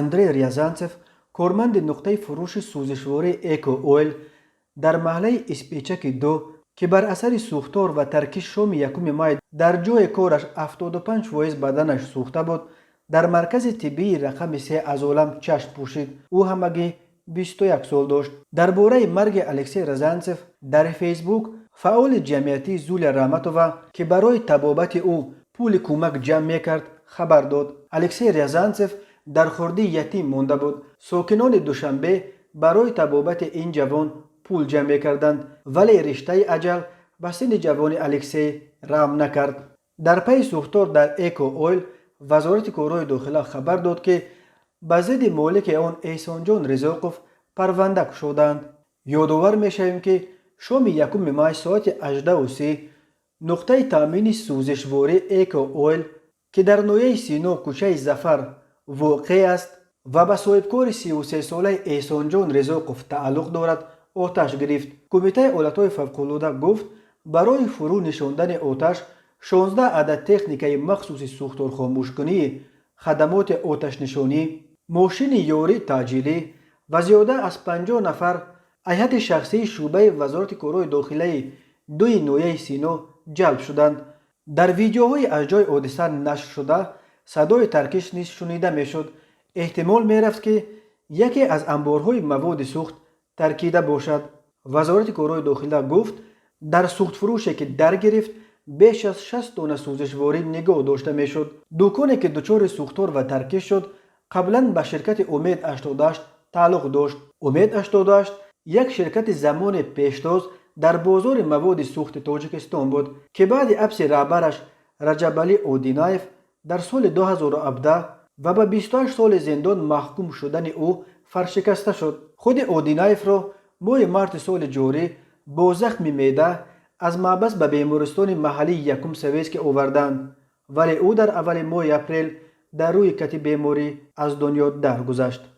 اندری ریازانتسف کارمند نقطه فروش سوزشواری ایکو اویل در محله اسپیچک 2 که بر اثر سوختار و ترکیش شام یکم مای در جای کارش 75% بدنش سوخته بود، در مرکز طبی رقم 3 از عالم چشم پوشید. او همگی 21 سال داشت. درباره مرگ الکسی رزانتسف در فیسبوک فعال جمعیتی زولیا راماتووا که برای طبابت او پول کمک جمع میکرد خبر داد. الکسی رزانتسف در خردی یتیم مانده بود. ساکنان دوشنبه برای طبابت این جوان پول جمع کردند، ولی رشته اجل به سن جوان الکسی رحم نکرد. در پی سوختار در ایکو اویل وزارت کارهای داخله خبر داد که به ضد مالک آن احسان جان رزاقوف پرونده شدند. یادآور میشویم که شام یکم مای ساعت 18:30 نقطه تامین سوزشواری ایکو اویل که در نویه سینو کوچه ظفر واقع است و به صاحبکار 33 ساله احسان جان رزاقوف تعلق دارد آتش گرفت. کمیته حالتهای فوق‌العاده گفت برای فرو نشاندن آتش 16 عدد تکنیک مخصوص سوختار خاموشکنی، خدمات آتش نشانی، ماشین یاری تعجیلی و زیاده از 50 نفر هیئت شخصی شعبه وزارت کارهای داخله 2 نویه سینو جلب شدند. در ویدیوهای از جای حادثه نشر شده صدای ترکش نیز شنیده میشد. احتمال میرفت که یکی از انبارهای مواد سوخت ترکیده باشد. وزارت کارهای داخله گفت در سوخت فروشی که در گرفت بیش از 60 تن سوزشواری نگاه داشته میشد. دکانی که دچار سوختار و ترکش شد قبلا به شرکت امید 88 تعلق داشت. امید 88 یک شرکت زمان پیشتاز در بازار مواد سوخت تاجیکستان بود که بعد حبس رهبرش رجب علی اودینایف در سال 2017 و به 28 سال زندان محکوم شدن او فرشکسته شد. خود اودینایف را ماه مارت سال جاری با زخم معده از محبس به بیمارستان محلی یکم سویسک آوردند، ولی او در اول ماه اپریل در روی کت بیماری از دنیا درگذشت.